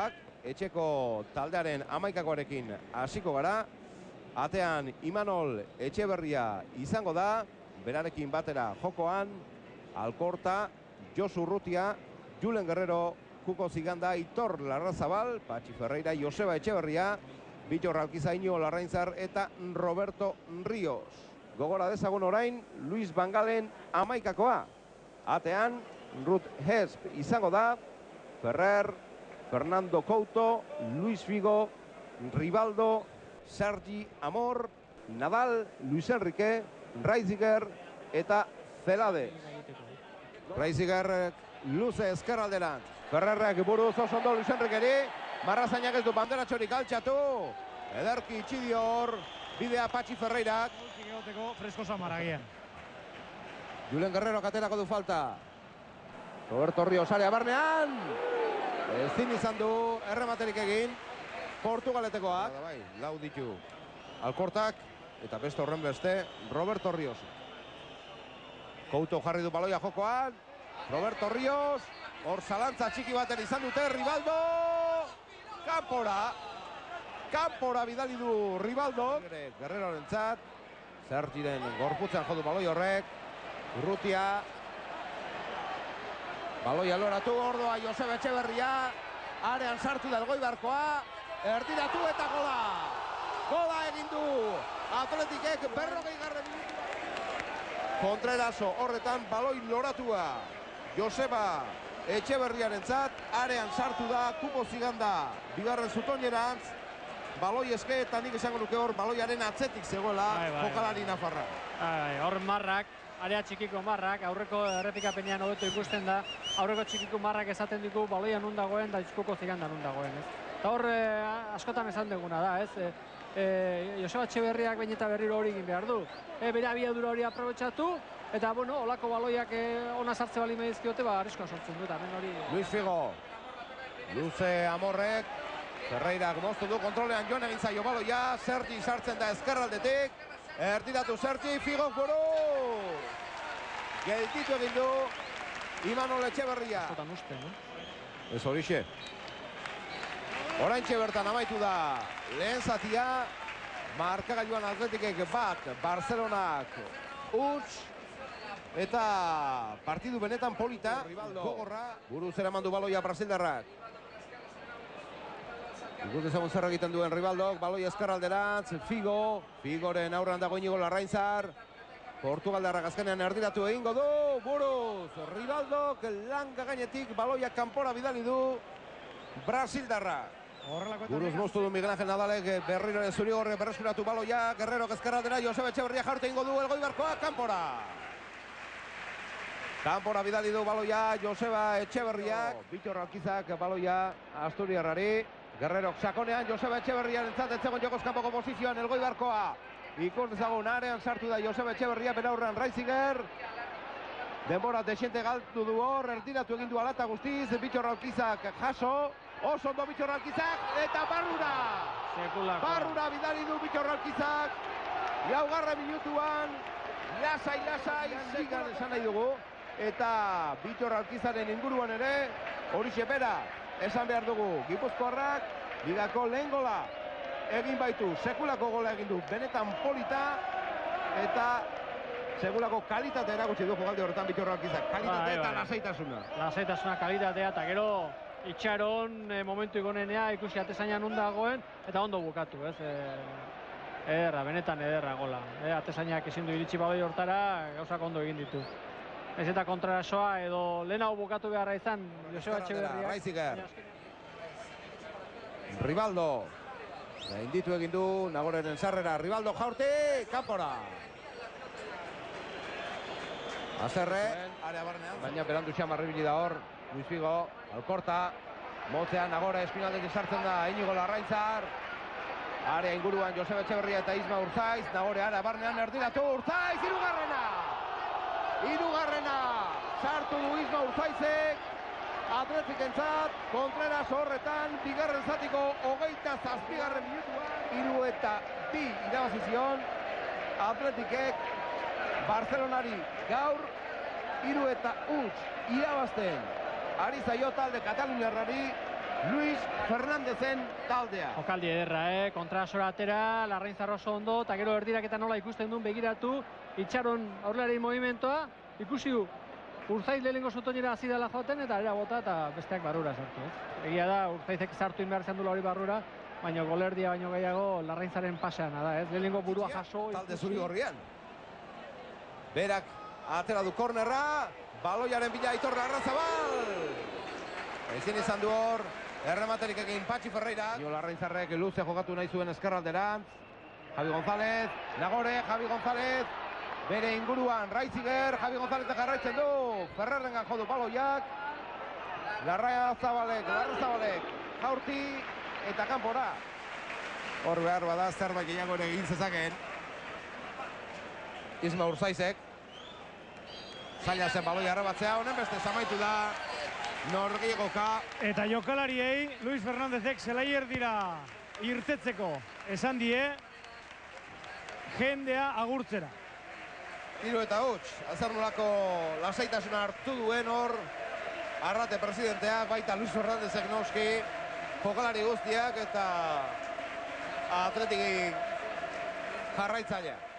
amaikakoak, etxeko taldearen amaikakoarekin hasiko gara. Atean Imanol Etxeberria izango da, berarekin batera jokoan, Alkorta, Josu Urrutia, Julen Guerrero, Kuko Ziganda, Aitor Larrazabal, Patxi Ferreira, Joseba Etxeberria, Bitor Alkiza, Iñigo Larrainzar eta Roberto Ríos. Gogora dezagun orain, Luis Bangalen amaikakoa. Atean, Ruth Hesp izango da, Ferrer, Fernando Couto, Luis Figo, Rivaldo, Sergi Amor, Nadal, Luis Enrique, Reisiger eta Zelades. Reisiger luze ezkerralderantz. Ferrerrek buruz oso ondo Luis Enriqueri. Marrazainak ez du banderatxorik altxatu. Ederki itxi hor, bidea Patxi Ferreirak. Fresko Samaragian. Julen Guerrero katerako du falta. Roberto Ríos area barnean. Ezin izan du errematerik egin. Portugaletekoak. Lau ditu Alkortak eta beste horren beste Roberto Ríos. Couto jarri du baloia jokoan. Roberto Ríos. Hor zalantza txiki baten izan dute Rivaldo. Kanpora bidali du Rivaldo. Guerrerorentzat. Sergiren gorputzen jodu baloi horrek. Urrutia. Baloia loratu ordoa Joseba Etxeberria. Arean sartu da Elgoibarkoa. Erdiratu eta gola. Gola egin du Atletikek 40. Kontreraso horretan baloi loratua. Joseba Etxeberriarentzat arean sartu da Kuko Ziganda. Bigarren zutoinerantz. Baloi eske eta nik esango nuke hor baloiaren atzetik zegoela jokalari nafarra. Hor marrak, area txikiko marrak, aurreko errepikapenean hobeto ikusten da. Aurreko txikiko marrak esaten diku baloia nun dagoen da Kuko Ziganda nun dagoen. Eta hor askotan esan duguna da, ez? Joseba Etxeberriak behin eta berriro hori egin behar du. Bere abiadura hori aprobetxatu, eta olako baloiak ona sartze bali medizkiote, arriskoa sortzen dut, hemen hori. Luis Figo, luze Amorrek, Ferreirak moztu du kontrolean joan egin zaio baloia, Sergi sartzen da ezkerraldetik, erdiratu Sergi, Figo buru! Gelditu egin du Imanol Etxeberria. Askotan uste, no? Ez horixe. Oraintxe bertan amaitu da lehen zatia, markagailuan Atletikek bat, Barcelonak huts, eta partidu benetan polita, gogorra, buruz eraman du baloia brasildarrak. Ikus ezagun zer egiten duen Ribaldok, baloia ezkerralderantz, Figoren aurrean dago Iñigo Larrainzar, Portugaldarrak azkenean erdiratu egingo du, buruz, Ribaldok langa gainetik baloia kanpora bidali du brasildarrak. Buruz moztu du Miguel Ángel Nadalek, berriro Zurigorre berreskuratu baloia, Guerrero ezkerraldera, Joseba Etxeberria jartu egingo du Elgoibarkoa kanpora. Kanpora bidali du baloia Joseba Etxeberriak. Bitor Alkizak baloia Asturiarrari. Guerrero sakonean Joseba Etxeberriarentzat etzegon jokoz kanpoko posizioan Elgoibarkoa. Ikus dezagun arean sartu da Joseba Etxeberria, bere aurrean Reisiger. Denbora desiente galtu du hor, erdiratu egin du alata guztiz, Bitor Alkizak jaso. Oso ondo Bitor Alkizak eta Barrura bidali du Bitor Alkizak. Laugarren minutuan, lasai, zigan esan nahi dugu. Eta Bitor Alkizaren inguruan ere, horixe bera, esan behar dugu. Gipuzkoarrak, ligako lehen gola egin baitu, sekulako gola egin du, benetan polita, eta segulako kalitatea erakutsi du jokaldi horretan Bitor Alkizak. Kalitatea eta lasaitasuna. Lasaitasuna, kalitatea, eta gero itxaron momentu igonenea ikusi atezainan dagoen eta ondo bukatu, ez? Ederra, benetan ederra gola. Atezainak ezin du iritsi baloi hortara, gauzak ondo egin ditu. Ez eta kontrarasoa edo lehenago bukatu beharra izan Joseba Etxeberria. Reisiger. Rivaldo. Gainditu egin du Nagoreren sarrera. Rivaldo jaurti, kanpora. Azerre, baina berandu xamarribili da hor. Luis Figo, Alkorta, motzean Nagore espinaldetik sartzen da Iñigo Larrainzar. Area inguruan Joseba Etxeberria eta Isma Urzaiz. Nagore ara barnean erdiratu Urzaiz, Hirugarrena sartu du Isma Urzaizek. Atletikentzat, Contreras horretan, bigarren zatiko 27. minutuan. 3-2 irabazizion Atletikek Barcelonari gaur 3-0 irabazten. Ari zaio talde Kataluniarrari Luis Fernandezen taldea. Jokaldi ederra, kontrasora atera, Larrainzar oso ondo, eta gero erdiraketa nola ikusten duen begiratu, Itxaron aurrelari movimentoa, ikusi du, Urzaiz lehenengo sotoinera hasi dela joaten, eta era bota eta besteak barrura sartu. Egia da, Urzaizek sartu inbehar zen dula hori barrura, baina golerdia baino gehiago Larrainzaren paseana da, lehenengo burua jaso. Talde zuri gorrian. Berak atera du kornerra, baloiaren bila Aitor Larrazabal. Ezin izan du hor, errematerik egin Patxi Ferreira. Larrainzarrek luze jokatu nahi zuen eskerralderantz. Javi González, Nagore, Javi González. Bere inguruan, Raitziger, Javi González jarraitzen du. Ferrerrengan jodu baloiak. Larrazabalek, jaurti eta kanpora. Hor behar bada zerbait gehiago ere egin zezaken. Isma Urzaizek. Zaila zen baloia arrabatzea, honen beste zamaitu da Norgegoka. Eta jokalariei, Luis Fernandezek zelaier dira irtetzeko esan die, jendea agurtzera. Hiru eta huts, azarnolako lasaitasuna hartu duen hor Arrate presidentea, baita Luis Fernandezek noski, jokalari guztiak eta Atletik jarraitzailea.